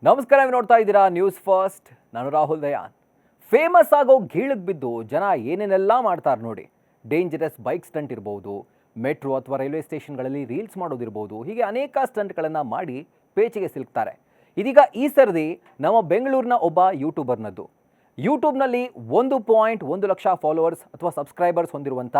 ನಮಸ್ಕಾರ, ನೀವು ನೋಡ್ತಾ ಇದ್ದೀರಾ ನ್ಯೂಸ್ ಫಸ್ಟ್. ನಾನು ರಾಹುಲ್ ದಯಾನ್. ಫೇಮಸ್ ಆಗೋ ಗೀಳಿಗೆ ಬಿದ್ದು ಜನ ಏನೇನೆಲ್ಲ ಮಾಡ್ತಾರೆ ನೋಡಿ. ಡೇಂಜರಸ್ ಬೈಕ್ ಸ್ಟಂಟ್ ಇರ್ಬೋದು, ಮೆಟ್ರೋ ಅಥವಾ ರೈಲ್ವೆ ಸ್ಟೇಷನ್ಗಳಲ್ಲಿ ರೀಲ್ಸ್ ಮಾಡೋದಿರ್ಬೋದು, ಹೀಗೆ ಅನೇಕ ಸ್ಟಂಟ್ಗಳನ್ನು ಮಾಡಿ ಪೇಚಿಗೆ ಸಿಲುಕ್ತಾರೆ. ಇದೀಗ ಈ ಸರದಿ ನಮ್ಮ ಬೆಂಗಳೂರಿನ ಒಬ್ಬ ಯೂಟ್ಯೂಬರ್ನದ್ದು. ಯೂಟ್ಯೂಬ್ನಲ್ಲಿ 1.1 ಲಕ್ಷ ಫಾಲೋವರ್ಸ್ ಅಥವಾ ಸಬ್ಸ್ಕ್ರೈಬರ್ಸ್ ಹೊಂದಿರುವಂಥ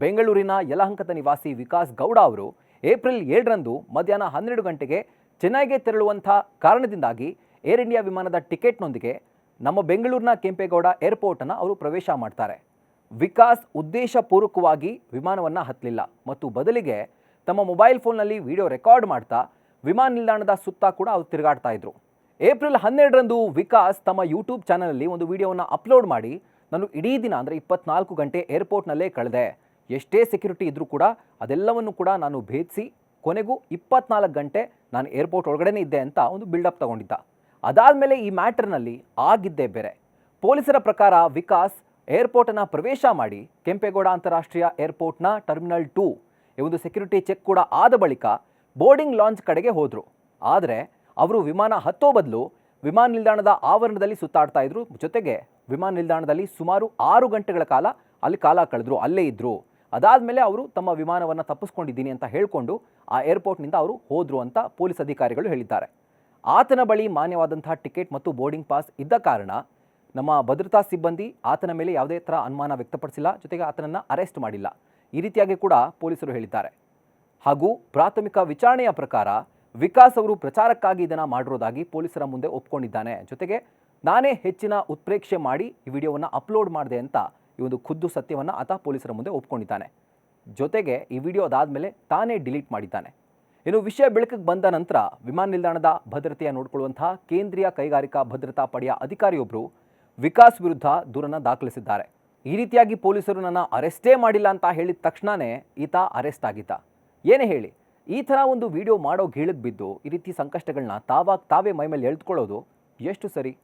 ಬೆಂಗಳೂರಿನ ಯಲಹಂಕದ ನಿವಾಸಿ ವಿಕಾಸ್ ಗೌಡ ಅವರು ಏಪ್ರಿಲ್ 7ರಂದು ಮಧ್ಯಾಹ್ನ 12 ಗಂಟೆಗೆ ಚೆನ್ನೈಗೆ ತೆರಳುವಂಥ ಕಾರಣದಿಂದಾಗಿ ಏರ್ ಇಂಡಿಯಾ ವಿಮಾನದ ಟಿಕೆಟ್ನೊಂದಿಗೆ ನಮ್ಮ ಬೆಂಗಳೂರಿನ ಕೆಂಪೇಗೌಡ ಏರ್ಪೋರ್ಟನ್ನು ಅವರು ಪ್ರವೇಶ ಮಾಡ್ತಾರೆ. ವಿಕಾಸ್ ಉದ್ದೇಶಪೂರ್ವಕವಾಗಿ ವಿಮಾನವನ್ನು ಹತ್ತಲಿಲ್ಲ ಮತ್ತು ಬದಲಿಗೆ ತಮ್ಮ ಮೊಬೈಲ್ ಫೋನ್ನಲ್ಲಿ ವಿಡಿಯೋ ರೆಕಾರ್ಡ್ ಮಾಡ್ತಾ ವಿಮಾನ ನಿಲ್ದಾಣದ ಸುತ್ತ ಕೂಡ ಅವರು ತಿರುಗಾಡ್ತಾ ಇದ್ರು. ಏಪ್ರಿಲ್ 12ರಂದು ವಿಕಾಸ್ ತಮ್ಮ ಯೂಟ್ಯೂಬ್ ಚಾನಲಲ್ಲಿ ಒಂದು ವಿಡಿಯೋವನ್ನು ಅಪ್ಲೋಡ್ ಮಾಡಿ, ನಾನು ಇಡೀ ದಿನ ಅಂದರೆ 24 ಗಂಟೆ ಏರ್ಪೋರ್ಟ್ನಲ್ಲೇ ಕಳೆದೆ, ಎಷ್ಟೇ ಸೆಕ್ಯೂರಿಟಿ ಇದ್ದರೂ ಕೂಡ ಅದೆಲ್ಲವನ್ನು ಕೂಡ ನಾನು ಭೇದಿಸಿ ಕೊನೆಗೂ 24 ಗಂಟೆ ನಾನು ಏರ್ಪೋರ್ಟ್ ಒಳಗಡೆನೇ ಇದ್ದೆ ಅಂತ ಒಂದು ಬಿಲ್ಡಪ್ ತಗೊಂಡಿದ್ದ. ಅದಾದಮೇಲೆ ಈ ಮ್ಯಾಟರ್ನಲ್ಲಿ ಆಗಿದ್ದೇ ಬೇರೆ. ಪೊಲೀಸರ ಪ್ರಕಾರ ವಿಕಾಸ್ ಏರ್ಪೋರ್ಟನ್ನು ಪ್ರವೇಶ ಮಾಡಿ ಕೆಂಪೇಗೌಡ ಅಂತಾರಾಷ್ಟ್ರೀಯ ಏರ್ಪೋರ್ಟ್ನ ಟರ್ಮಿನಲ್ 2 ಈ ಒಂದು ಸೆಕ್ಯೂರಿಟಿ ಚೆಕ್ ಕೂಡ ಆದ ಬಳಿಕ ಬೋರ್ಡಿಂಗ್ ಲಾಂಚ್ ಕಡೆಗೆ ಹೋದರು. ಆದರೆ ಅವರು ವಿಮಾನ ಹತ್ತೋ ಬದಲು ವಿಮಾನ ನಿಲ್ದಾಣದ ಆವರಣದಲ್ಲಿ ಸುತ್ತಾಡ್ತಾ ಇದ್ರು. ಜೊತೆಗೆ ವಿಮಾನ ನಿಲ್ದಾಣದಲ್ಲಿ ಸುಮಾರು 6 ಗಂಟೆಗಳ ಕಾಲ ಅಲ್ಲಿ ಕಾಲ ಕಳೆದ್ರು, ಅಲ್ಲೇ ಇದ್ದರು. ಅದಾದಮೇಲೆ ಅವರು ತಮ್ಮ ವಿಮಾನವನ್ನು ತಪ್ಪಿಸ್ಕೊಂಡಿದ್ದೀನಿ ಅಂತ ಹೇಳಿಕೊಂಡು ಆ ಏರ್ಪೋರ್ಟ್ನಿಂದ ಅವರು ಹೋದರು ಅಂತ ಪೊಲೀಸ್ ಅಧಿಕಾರಿಗಳು ಹೇಳಿದ್ದಾರೆ. ಆತನ ಬಳಿ ಮಾನ್ಯವಾದಂಥ ಟಿಕೆಟ್ ಮತ್ತು ಬೋರ್ಡಿಂಗ್ ಪಾಸ್ ಇದ್ದ ಕಾರಣ ನಮ್ಮ ಭದ್ರತಾ ಸಿಬ್ಬಂದಿ ಆತನ ಮೇಲೆ ಯಾವುದೇ ಥರ ಅನುಮಾನ ವ್ಯಕ್ತಪಡಿಸಿಲ್ಲ, ಜೊತೆಗೆ ಆತನನ್ನು ಅರೆಸ್ಟ್ ಮಾಡಿಲ್ಲ. ಈ ರೀತಿಯಾಗಿ ಕೂಡ ಪೊಲೀಸರು ಹೇಳಿದ್ದಾರೆ. ಹಾಗೂ ಪ್ರಾಥಮಿಕ ವಿಚಾರಣೆಯ ಪ್ರಕಾರ ವಿಕಾಸ್ ಅವರು ಪ್ರಚಾರಕ್ಕಾಗಿ ಇದನ್ನು ಮಾಡಿರೋದಾಗಿ ಪೊಲೀಸರ ಮುಂದೆ ಒಪ್ಕೊಂಡಿದ್ದಾನೆ. ಜೊತೆಗೆ ನಾನೇ ಹೆಚ್ಚಿನ ಉತ್ಪ್ರೇಕ್ಷೆ ಮಾಡಿ ಈ ವಿಡಿಯೋವನ್ನು ಅಪ್ಲೋಡ್ ಮಾಡಿದೆ ಅಂತ ಈ ಒಂದು ಖುದ್ದು ಸತ್ಯವನ್ನು ಆತ ಪೊಲೀಸರ ಮುಂದೆ ಒಪ್ಕೊಂಡಿದ್ದಾನೆ. ಜೊತೆಗೆ ಈ ವಿಡಿಯೋ ಅದಾದಮೇಲೆ ತಾನೇ ಡಿಲೀಟ್ ಮಾಡಿದ್ದಾನೆ. ಇನ್ನು ವಿಷಯ ಬೆಳಕಿಗೆ ಬಂದ ನಂತರ ವಿಮಾನ ನಿಲ್ದಾಣದ ಭದ್ರತೆಯ ನೋಡಿಕೊಳ್ಳುವಂತಹ ಕೇಂದ್ರೀಯ ಕೈಗಾರಿಕಾ ಭದ್ರತಾ ಪಡೆಯ ಅಧಿಕಾರಿಯೊಬ್ಬರು ವಿಕಾಸ್ ವಿರುದ್ಧ ದೂರನ್ನು ದಾಖಲಿಸಿದ್ದಾರೆ. ಈ ರೀತಿಯಾಗಿ ಪೊಲೀಸರು ನನ್ನ ಅರೆಸ್ಟೇ ಮಾಡಿಲ್ಲ ಅಂತ ಹೇಳಿದ ತಕ್ಷಣವೇ ಈತ ಅರೆಸ್ಟ್ ಆಗಿದ್ದ. ಏನೇ ಹೇಳಿ, ಈ ಥರ ಒಂದು ವಿಡಿಯೋ ಮಾಡೋ ಗೀಳಿಗೆ ಬಿದ್ದು ಈ ರೀತಿ ಸಂಕಷ್ಟಗಳನ್ನ ತಾವೇ ಮೈ ಮೇಲೆ ಎಳೆದುಕೊಳ್ಳೋದು ಎಷ್ಟು ಸರಿ?